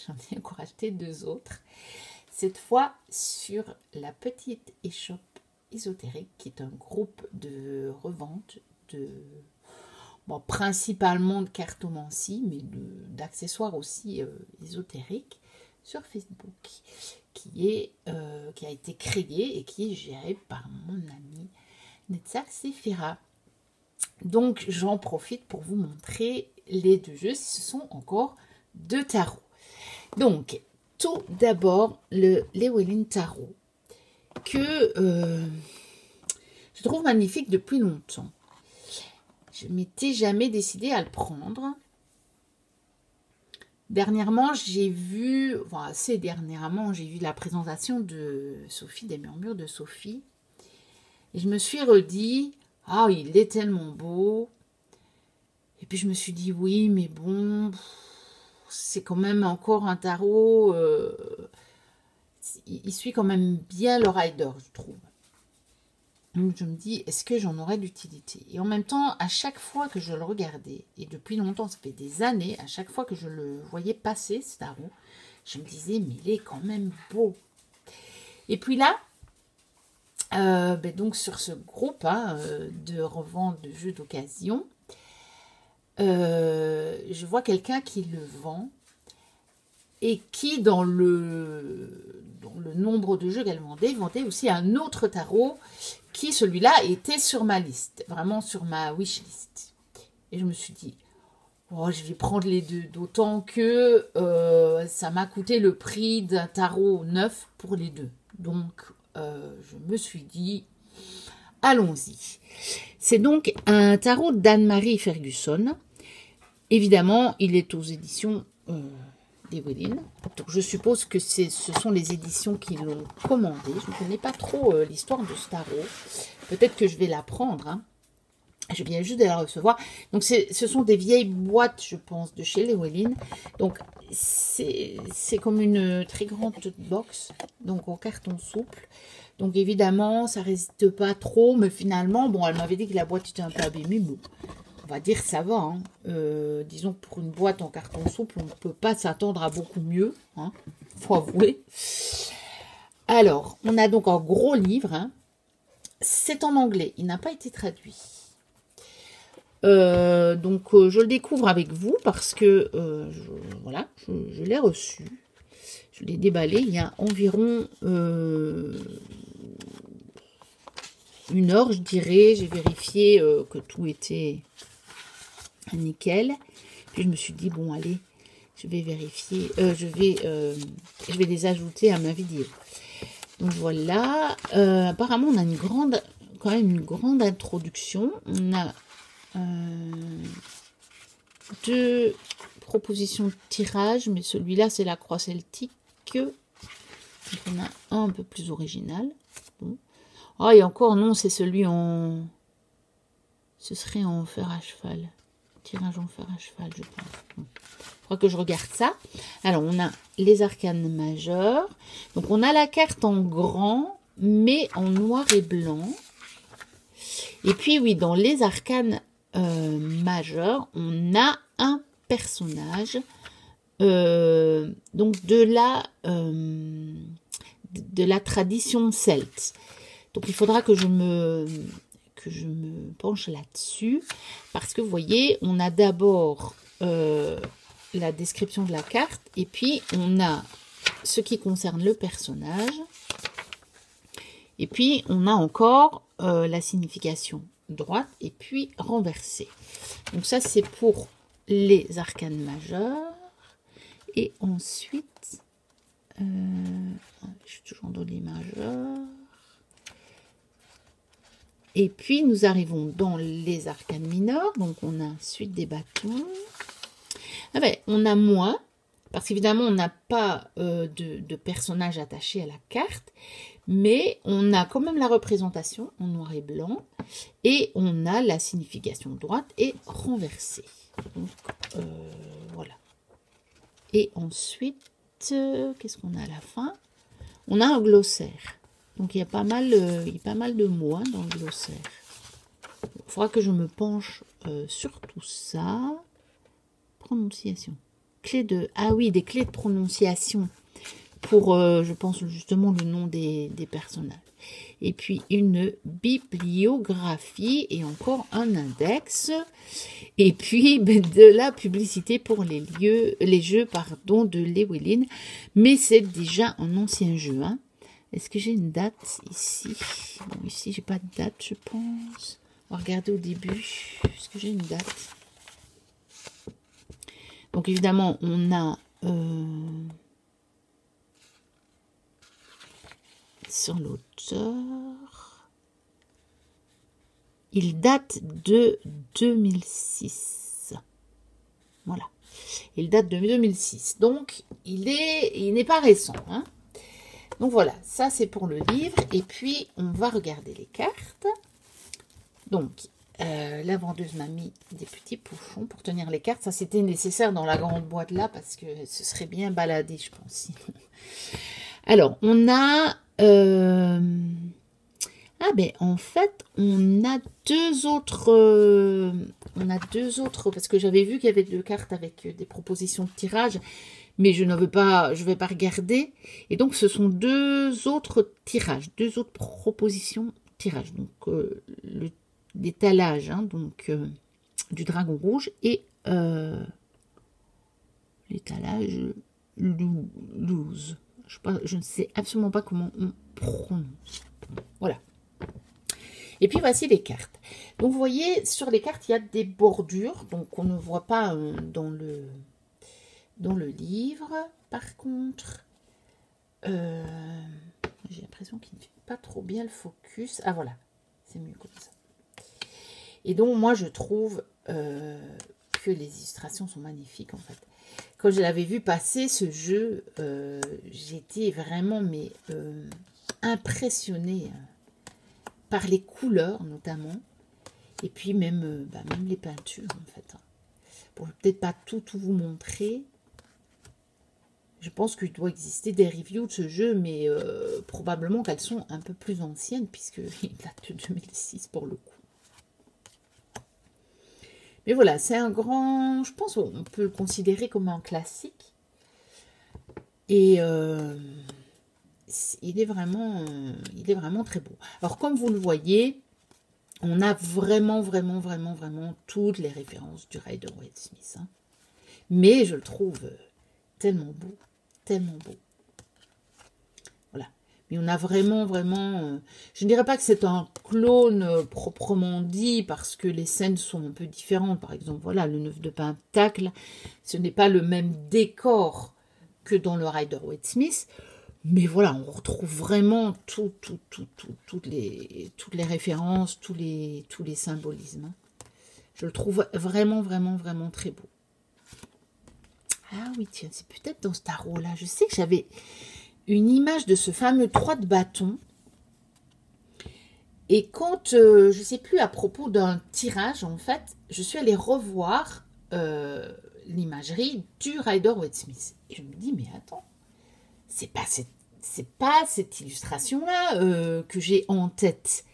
j'en ai encore acheté 2 autres. Cette fois sur la petite échoppe ésotérique, qui est un groupe de revente de... Bon, principalement de cartomancie, mais d'accessoires aussi ésotériques sur Facebook, qui a été créé et qui est géré par mon ami Netzach Sephira. Donc, j'en profite pour vous montrer les 2 jeux, ce sont encore 2 tarots. Donc, tout d'abord, le Llewellyn Tarot, que je trouve magnifique depuis longtemps. Je ne m'étais jamais décidée à le prendre. Dernièrement, j'ai vu, assez dernièrement, j'ai vu la présentation de Sophie, des Murmures de Sophie. Et je me suis redit, ah, il est tellement beau. Et puis je me suis dit, oui, mais bon, c'est quand même encore un tarot. Il suit quand même bien le rider, je trouve. Donc je me dis, est-ce que j'en aurais d'utilité? Et en même temps, à chaque fois que je le regardais, et depuis longtemps, ça fait des années, à chaque fois que je le voyais passer, ce tarot, je me disais, mais il est quand même beau. Et puis là, donc sur ce groupe de revente de jeux d'occasion, je vois quelqu'un qui le vend et qui, dans le nombre de jeux qu'elle vendait aussi un autre tarot qui, celui-là, était sur ma liste, vraiment sur ma wishlist. Et je me suis dit, oh, je vais prendre les deux, d'autant que ça m'a coûté le prix d'un tarot neuf pour les deux. Donc, je me suis dit, allons-y. C'est donc un tarot d'Anne-Marie Ferguson. Évidemment, il est aux éditions Llewellyn. Donc, je suppose que ce sont les éditions qui l'ont commandé. Je ne connais pas trop l'histoire de ce tarot. Peut-être que je vais la prendre. Hein. Je viens juste de la recevoir. Donc, ce sont des vieilles boîtes, je pense, de chez Llewellyn. Donc, c'est comme une très grande box, donc en carton souple. Donc, évidemment, ça ne résiste pas trop. Mais finalement, bon, elle m'avait dit que la boîte était un peu abîmée. Bon, on va dire ça va. Hein. Disons que pour une boîte en carton souple, on ne peut pas s'attendre à beaucoup mieux. Hein, faut avouer. Alors, on a donc un gros livre. Hein. C'est en anglais. Il n'a pas été traduit. Donc, je le découvre avec vous parce que, voilà, je l'ai reçu. Je l'ai déballé il y a environ 1 heure, je dirais. J'ai vérifié que tout était nickel. Puis, je me suis dit, bon, allez, je vais vérifier. Je vais les ajouter à ma vidéo. Donc, voilà. Apparemment, on a quand même une grande introduction. On a 2 propositions de tirage, mais celui-là c'est la croix celtique. Donc on a un peu plus original. Bon. Oh, et encore non, c'est celui en... Ce serait en fer à cheval. Tirage en fer à cheval, je pense. Bon. Je crois que je regarde ça. Alors on a les arcanes majeures. Donc on a la carte en grand, mais en noir et blanc. Et puis oui, dans les arcanes majeur, on a un personnage donc de la tradition celte. Donc il faudra que je me penche là-dessus parce que vous voyez, on a d'abord la description de la carte et puis on a ce qui concerne le personnage et puis on a encore la signification droite et puis renversée. Donc ça c'est pour les arcanes majeures et ensuite je suis toujours dans les majeures et puis nous arrivons dans les arcanes mineures. Donc on a suite des bâtons. Ah ben, on a moins parce qu'évidemment on n'a pas de personnage attaché à la carte, mais on a quand même la représentation en noir et blanc et on a la signification droite et renversée. Donc voilà. Et ensuite, qu'est-ce qu'on a à la fin? On a un glossaire. Donc il y a pas mal de mots hein, dans le glossaire. Il faudra que je me penche sur tout ça. Prononciation. Clé de... Ah oui, des clés de prononciation. Pour, je pense, justement, le nom des personnages. Et puis, une bibliographie et encore un index. Et puis, de la publicité pour les jeux de Llewellyn. Mais c'est déjà un ancien jeu. Hein. Est-ce que j'ai une date ici? Bon, ici, j'ai pas de date, je pense. On va regarder au début. Est-ce que j'ai une date? Donc, évidemment, on a... sur l'auteur, il date de 2006. Voilà, il date de 2006. Donc, il n'est pas récent. Hein. Donc, voilà, ça c'est pour le livre. Et puis, on va regarder les cartes. Donc, la vendeuse m'a mis des petits pochons pour tenir les cartes. Ça, c'était nécessaire dans la grande boîte là parce que ce serait bien baladé, je pense. Alors, on a Ah ben en fait, on a deux autres, parce que j'avais vu qu'il y avait deux cartes avec des propositions de tirage, mais je ne veux pas, je vais pas regarder. Et donc ce sont deux autres tirages, deux autres propositions de tirage. Donc l'étalage, hein, donc du dragon rouge et l'étalage loose. Je ne sais absolument pas comment on prononce. Voilà. Et puis voici les cartes. Donc vous voyez, sur les cartes, il y a des bordures. Donc on ne voit pas dans le livre. Par contre, j'ai l'impression qu'il ne fait pas trop bien le focus. Ah voilà, c'est mieux comme ça. Et donc moi je trouve que les illustrations sont magnifiques en fait. Quand je l'avais vu passer ce jeu, j'étais vraiment impressionnée par les couleurs notamment, et puis même les peintures en fait. Bon, je ne vais peut-être pas tout vous montrer. Je pense qu'il doit exister des reviews de ce jeu, mais probablement qu'elles sont un peu plus anciennes, puisqu'il date de 2006 pour le coup. Mais voilà, c'est un grand... Je pense qu'on peut le considérer comme un classique. Et il est vraiment très beau. Alors, comme vous le voyez, on a vraiment toutes les références du Rider-Waite-Smith. Hein. Mais je le trouve tellement beau. Tellement beau. Voilà. Mais on a vraiment... je ne dirais pas que c'est un clone proprement dit, parce que les scènes sont un peu différentes. Par exemple, voilà, le 9 de Pentacle, ce n'est pas le même décor que dans le Rider-Waite-Smith. Mais voilà, on retrouve vraiment toutes les références, tous les symbolismes. Hein. Je le trouve vraiment très beau. Ah oui, tiens, c'est peut-être dans ce tarot-là. Je sais que j'avais une image de ce fameux 3 de bâton. Et quand, je ne sais plus, à propos d'un tirage, en fait, je suis allée revoir l'imagerie du Rider-Waite-Smith. Et je me dis, mais attends, c'est pas cette illustration-là que j'ai en tête.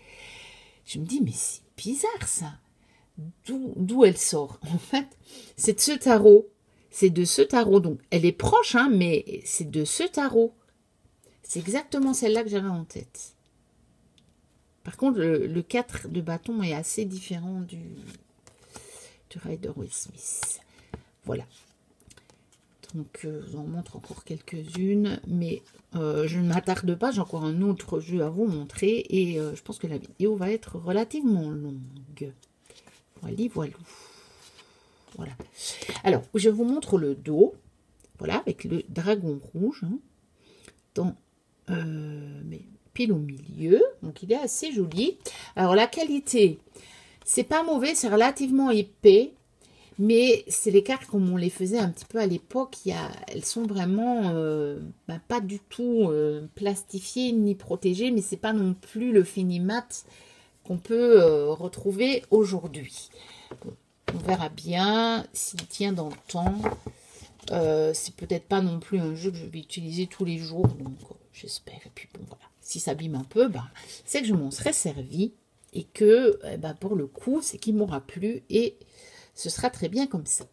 Je me dis, mais c'est bizarre ça. D'où elle sort? En fait, c'est de ce tarot. C'est de ce tarot. Donc, elle est proche, hein, mais c'est de ce tarot. C'est exactement celle-là que j'avais en tête. Par contre, le 4 de bâton est assez différent du Rider-Waite-Smith. Voilà. Donc, je vous en montre encore quelques-unes, mais je ne m'attarde pas. J'ai encore un autre jeu à vous montrer et je pense que la vidéo va être relativement longue. Voilà. Voilà. Alors, je vous montre le dos. Voilà, avec le dragon rouge. Hein, mais pile au milieu. Donc, il est assez joli. Alors, la qualité, c'est pas mauvais, c'est relativement épais. Mais c'est les cartes comme on les faisait un petit peu à l'époque. Elles sont vraiment pas du tout plastifiées ni protégées. Mais c'est pas non plus le Finimat qu'on peut retrouver aujourd'hui. Bon, on verra bien s'il tient dans le temps. C'est peut-être pas non plus un jeu que je vais utiliser tous les jours. Donc j'espère. Et puis bon voilà. Si ça abîme un peu, c'est que je m'en serais servi. Et que pour le coup, c'est qu'il m'aura plu. Et ce sera très bien comme ça.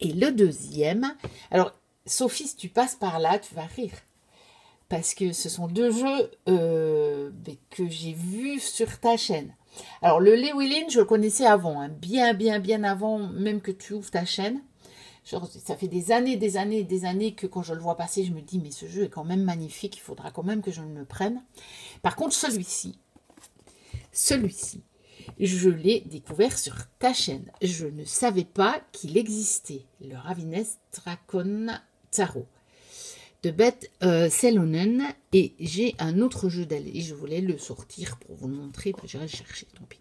Et le deuxième, alors Sophie, si tu passes par là, tu vas rire. Parce que ce sont deux jeux que j'ai vus sur ta chaîne. Alors le Llewellyn, je le connaissais avant, hein, bien avant même que tu ouvres ta chaîne. Genre, ça fait des années que quand je le vois passer, je me dis, mais ce jeu est quand même magnifique, il faudra quand même que je me prenne. Par contre, celui-ci, je l'ai découvert sur ta chaîne. Je ne savais pas qu'il existait. Le Ravenous Dracon Tarot de Beth Selonen. Et j'ai un autre jeu d'elle. Et je voulais le sortir pour vous le montrer. J'irai le chercher, tant pis.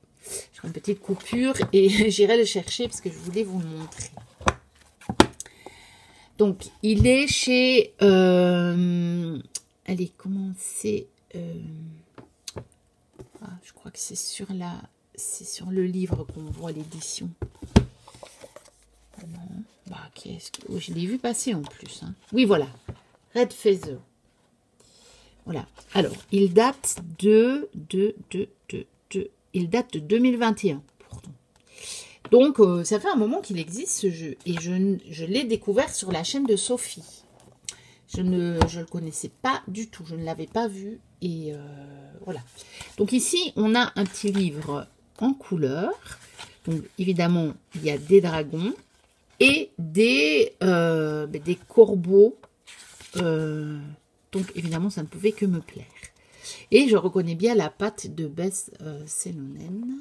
Je ferai une petite coupure et j'irai le chercher parce que je voulais vous le montrer. Donc, il est chez... allez, comment c'est je crois que c'est sur la... C'est sur le livre qu'on voit l'édition. Non. Qu'est-ce que... Oh, je l'ai vu passer en plus. Hein. Oui, voilà. Red Feather. Voilà. Alors, il date il date de 2021, pourtant. Donc, ça fait un moment qu'il existe ce jeu. Et je l'ai découvert sur la chaîne de Sophie. Je ne le connaissais pas du tout. Je ne l'avais pas vu. Et voilà. Donc ici, on a un petit livre en couleur. Donc, évidemment, il y a des dragons et des corbeaux. Donc, évidemment, ça ne pouvait que me plaire. Et je reconnais bien la patte de Beth Salonen.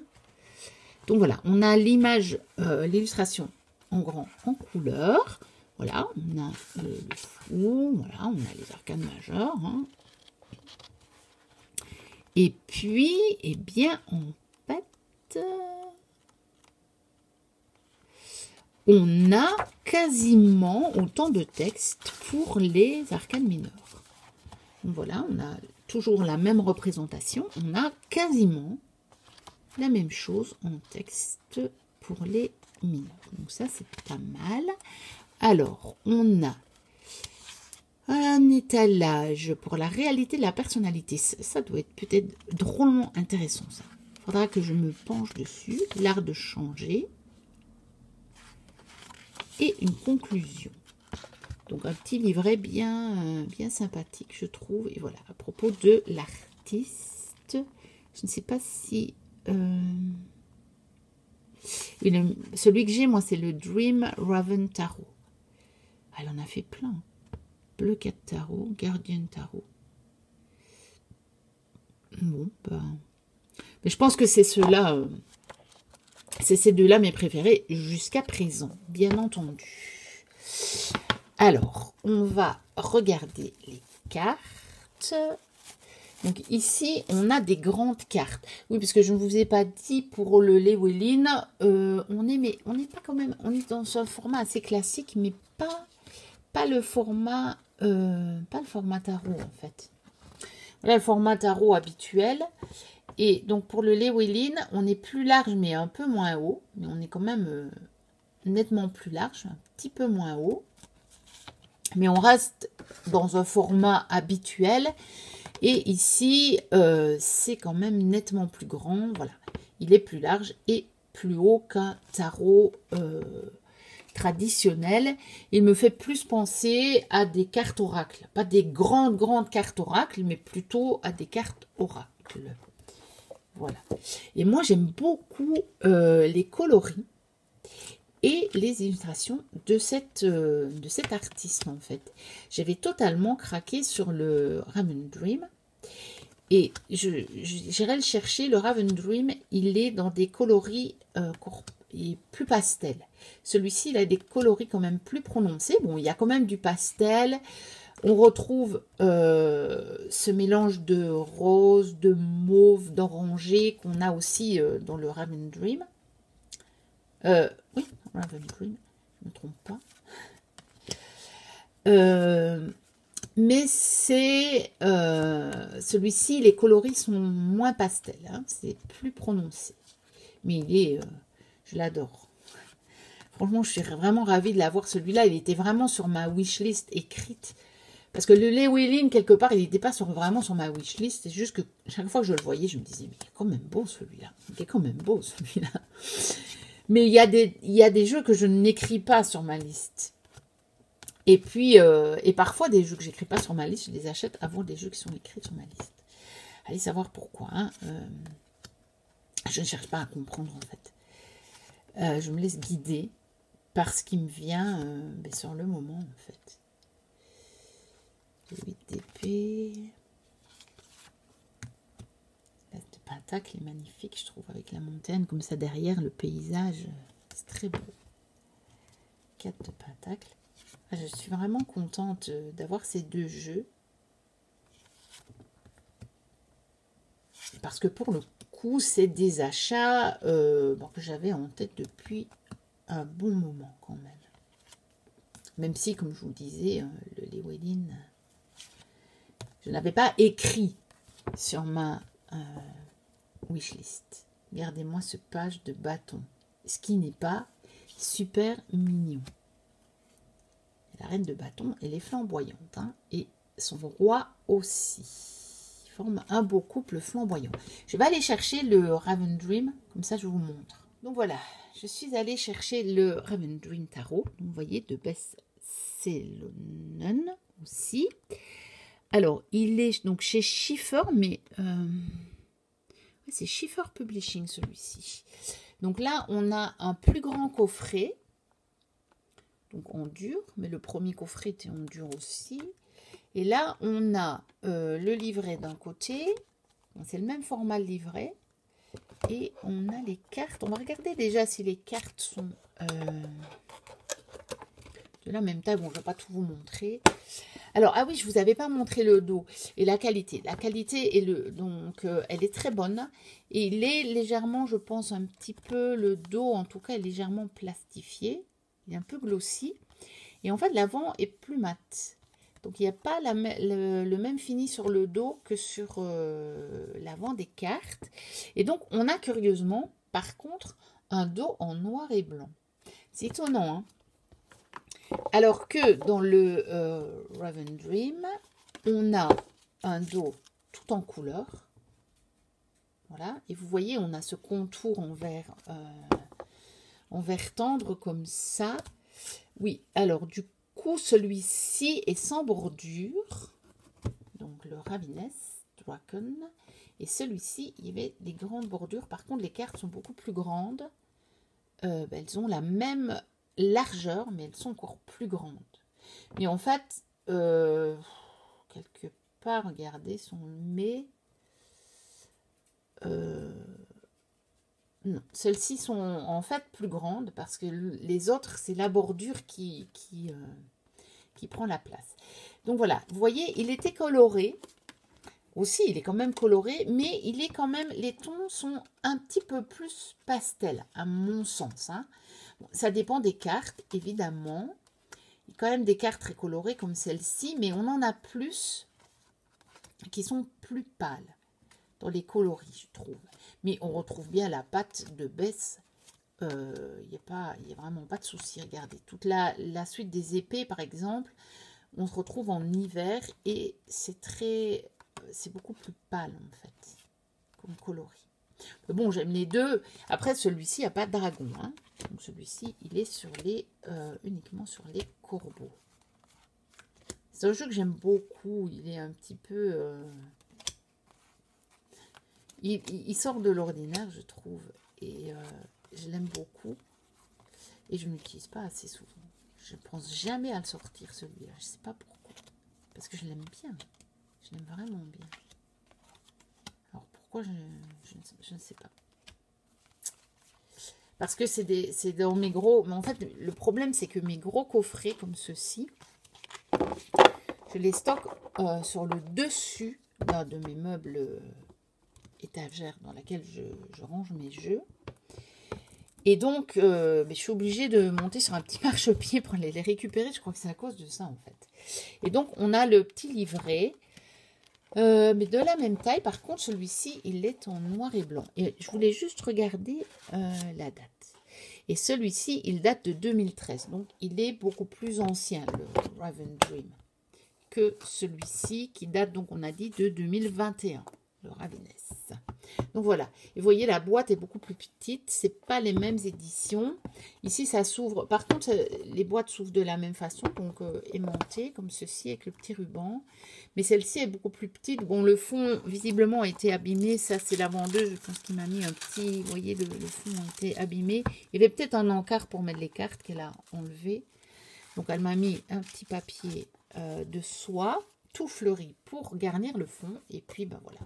Donc voilà, on a l'image, l'illustration en grand, en couleur. Voilà, on a le fou, voilà, on a les arcanes majeures. Hein. Et puis, eh bien, en fait, on a quasiment autant de texte pour les arcanes mineures. Donc voilà, on a toujours la même représentation. On a quasiment la même chose en texte pour les mineurs. Donc ça, c'est pas mal. Alors, on a un étalage pour la réalité de la personnalité. Ça doit être peut-être drôlement intéressant, ça. Il faudra que je me penche dessus. L'art de changer. Et une conclusion. Donc, un petit livret bien sympathique, je trouve. Et voilà, à propos de l'artiste. Je ne sais pas si... celui que j'ai, moi, c'est le Dream Raven Tarot. Elle en a fait plein. Bleu 4 Tarot, Guardian Tarot. Bon, ben... Mais je pense que c'est ceux-là... c'est ces deux-là mes préférés jusqu'à présent, bien entendu. Alors, on va regarder les cartes. Donc ici, on a des grandes cartes. Oui, parce que je ne vous ai pas dit pour le Llewellyn, on n'est pas quand même, on est dans un format assez classique, mais pas le format tarot en fait. Voilà le format tarot habituel. Et donc pour le Llewellyn, on est plus large mais un peu moins haut. Mais on est quand même nettement plus large, un petit peu moins haut. Mais on reste dans un format habituel. Et ici, c'est quand même nettement plus grand. Voilà, il est plus large et plus haut qu'un tarot traditionnel. Il me fait plus penser à des cartes oracles. Pas des grandes cartes oracles, mais plutôt à des cartes oracles. Voilà. Et moi, j'aime beaucoup les coloris et les illustrations de cet artiste, en fait. J'avais totalement craqué sur le Raven Dream. Et j'irai le chercher. Le Raven Dream, il est dans des coloris plus pastel. Celui-ci, il a des coloris quand même plus prononcés. Bon, il y a quand même du pastel. On retrouve ce mélange de rose, de mauve, d'orangé qu'on a aussi dans le Raven Dream. Oui, Raven Dream, je ne me trompe pas. Mais c'est celui-ci, les coloris sont moins pastels, hein, c'est plus prononcé. Mais il est, je l'adore. Franchement, je suis vraiment ravie de l'avoir. Celui-là, il était vraiment sur ma wishlist écrite. Parce que le Llewellyn, quelque part, il n'était pas vraiment sur ma wishlist. C'est juste que chaque fois que je le voyais, je me disais, mais il est quand même beau celui-là. Il est quand même beau celui-là. Mais il y a des jeux que je n'écris pas sur ma liste. Et puis, et parfois, des jeux que j'écris pas sur ma liste, je les achète avant des jeux qui sont écrits sur ma liste. Allez savoir pourquoi. Hein. Je ne cherche pas à comprendre, en fait. Je me laisse guider par ce qui me vient sur le moment, en fait. 8 d'épée. L'as de pentacle est magnifique, je trouve, avec la montagne, comme ça derrière, le paysage, c'est très beau. 4 de pentacle. Ah, je suis vraiment contente d'avoir ces deux jeux. Parce que pour le coup, c'est des achats que j'avais en tête depuis un bon moment quand même. Même si, comme je vous le disais, le Llewellyn, je n'avais pas écrit sur ma wishlist. Regardez-moi ce page de bâton. Ce qui n'est pas super mignon. La reine de bâton, elle est flamboyante. Hein, et son roi aussi. Ils forment un beau couple flamboyant. Je vais aller chercher le Raven Dream, comme ça je vous montre. Donc voilà, je suis allée chercher le Raven Dream Tarot. Donc vous voyez, de Beth Salonen aussi. Alors, il est donc chez Schiffer, mais c'est Schiffer Publishing celui-ci. Donc là, on a un plus grand coffret, donc en dur, mais le premier coffret était en dur aussi. Et là, on a le livret d'un côté, c'est le même format le livret, et on a les cartes. On va regarder déjà si les cartes sont de la même taille. Bon, je ne vais pas tout vous montrer. Alors, ah oui, je ne vous avais pas montré le dos et la qualité. La qualité, elle est très bonne. Et il est légèrement, je pense, un petit peu, le dos en tout cas, est légèrement plastifié. Il est un peu glossy. Et en fait, l'avant est plus mat. Donc, il n'y a pas le même fini sur le dos que sur l'avant des cartes. Et donc, on a curieusement, par contre, un dos en noir et blanc. C'est étonnant, hein? Alors que dans le Raven Dream, on a un dos tout en couleur. Voilà. Et vous voyez, on a ce contour en vert tendre comme ça. Oui, alors du coup, celui-ci est sans bordure. Donc le Ravenous Dragon. Et celui-ci, il y avait des grandes bordures. Par contre, les cartes sont beaucoup plus grandes. Elles ont la même largeur, mais elles sont encore plus grandes. Mais en fait, quelque part, regardez, si on le met... non, celles-ci sont en fait plus grandes parce que les autres, c'est la bordure qui prend la place. Donc voilà, vous voyez, il était coloré. Aussi, il est quand même coloré, mais il est quand même... Les tons sont un petit peu plus pastel, à mon sens, hein. Bon, ça dépend des cartes, évidemment. Il y a quand même des cartes très colorées comme celle-ci, mais on en a plus qui sont plus pâles dans les coloris, je trouve. Mais on retrouve bien la patte de Beth. Il n'y a vraiment pas de souci. Regardez, toute la suite des épées, par exemple, on se retrouve en hiver et c'est beaucoup plus pâle, en fait, comme coloris. Mais bon, j'aime les deux. Après, celui-ci, il n'y a pas de dragon, hein. Donc celui-ci, il est uniquement sur les corbeaux. C'est un jeu que j'aime beaucoup. Il est un petit peu... Il sort de l'ordinaire, je trouve. Et je l'aime beaucoup. Et je ne l'utilise pas assez souvent. Je ne pense jamais à le sortir, celui-là. Je ne sais pas pourquoi. Parce que je l'aime bien. Je l'aime vraiment bien. Alors pourquoi je ne sais pas. Parce que c'est dans mes gros... Mais en fait, le problème, c'est que mes gros coffrets, comme ceux-ci, je les stocke sur le dessus de mes meubles étagères dans laquelle je range mes jeux. Et donc, je suis obligée de monter sur un petit marchepied pour les récupérer. Je crois que c'est à cause de ça, en fait. Et donc, on a le petit livret, mais de la même taille. Par contre, celui-ci, il est en noir et blanc. Et je voulais juste regarder la date. Et celui-ci, il date de 2013. Donc, il est beaucoup plus ancien, le Raven Dream, que celui-ci, qui date, donc, on a dit, de 2021, le Ravenous. Donc voilà, et vous voyez, la boîte est beaucoup plus petite, c'est pas les mêmes éditions. Ici, ça s'ouvre, par contre, les boîtes s'ouvrent de la même façon, donc aimantées, comme ceci, avec le petit ruban. Mais celle-ci est beaucoup plus petite. Bon, le fond, visiblement, a été abîmé. Ça, c'est la vendeuse, je pense qu'il m'a mis un petit... Vous voyez, le fond a été abîmé. Il y avait peut-être un encart pour mettre les cartes qu'elle a enlevé. Donc, elle m'a mis un petit papier de soie, tout fleuri, pour garnir le fond. Et puis, ben voilà.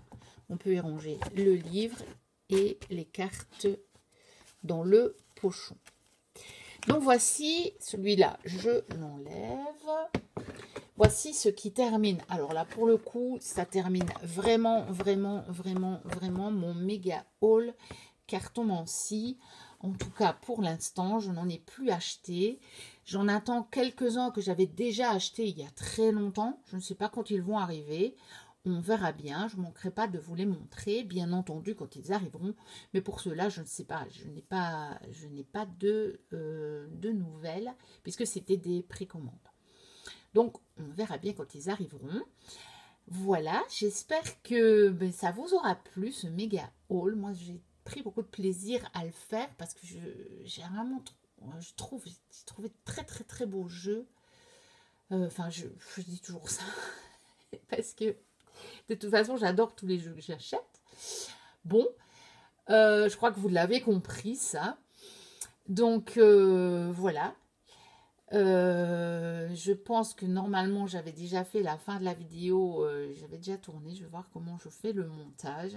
On peut y ranger le livre et les cartes dans le pochon. Donc voici celui-là, je l'enlève. Voici ce qui termine. Alors là, pour le coup, ça termine vraiment mon méga haul cartomancie. En tout cas, pour l'instant, je n'en ai plus acheté. J'en attends quelques-uns que j'avais déjà achetés il y a très longtemps. Je ne sais pas quand ils vont arriver. On verra bien, je ne manquerai pas de vous les montrer, bien entendu, quand ils arriveront. Mais pour cela, je ne sais pas, je n'ai pas de nouvelles, puisque c'était des précommandes. Donc, on verra bien quand ils arriveront. Voilà, j'espère que ça vous aura plu, ce méga haul. Moi, j'ai pris beaucoup de plaisir à le faire parce que j'ai vraiment, j'ai trouvé très, très, très beau jeu. Enfin, je dis toujours ça parce que de toute façon, j'adore tous les jeux que j'achète. Bon, je crois que vous l'avez compris, ça. Donc, voilà. Je pense que normalement, j'avais déjà fait la fin de la vidéo. J'avais déjà tourné. Je vais voir comment je fais le montage.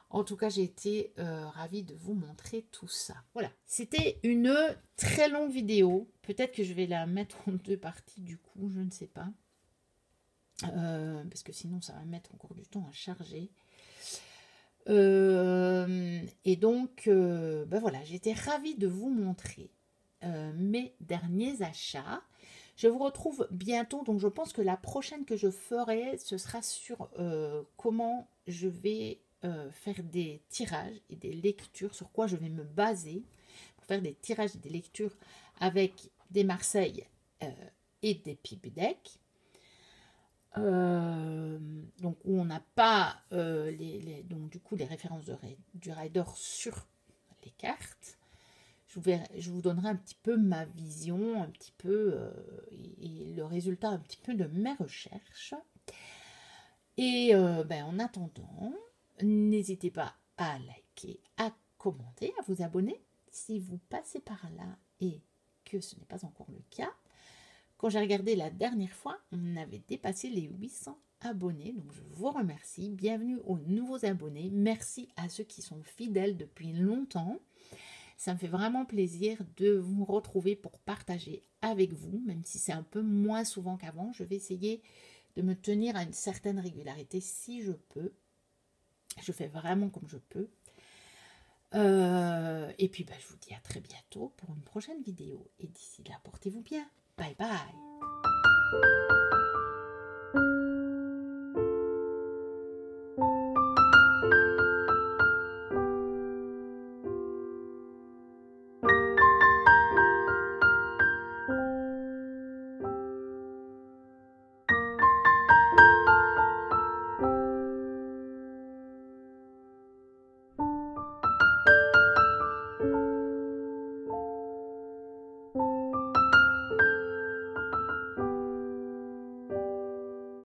En tout cas, j'ai été ravie de vous montrer tout ça. Voilà, c'était une très longue vidéo. Peut-être que je vais la mettre en 2 parties du coup, je ne sais pas. Parce que sinon, ça va mettre encore du temps à charger. Et donc, voilà, j'étais ravie de vous montrer mes derniers achats. Je vous retrouve bientôt, donc je pense que la prochaine que je ferai, ce sera sur comment je vais faire des tirages et des lectures, sur quoi je vais me baser pour faire des tirages et des lectures avec des Marseille et des Pipe Deck. Donc où on n'a pas donc du coup les références du rider sur les cartes. Je vous donnerai un petit peu ma vision, un petit peu et le résultat un petit peu de mes recherches. Et en attendant, n'hésitez pas à liker, à commenter, à vous abonner si vous passez par là et que ce n'est pas encore le cas. Quand j'ai regardé la dernière fois, on avait dépassé les 800 abonnés, donc je vous remercie. Bienvenue aux nouveaux abonnés. Merci à ceux qui sont fidèles depuis longtemps. Ça me fait vraiment plaisir de vous retrouver pour partager avec vous, même si c'est un peu moins souvent qu'avant. Je vais essayer de me tenir à une certaine régularité si je peux. Je fais vraiment comme je peux. Et puis, je vous dis à très bientôt pour une prochaine vidéo. Et d'ici là, portez-vous bien. Bye bye.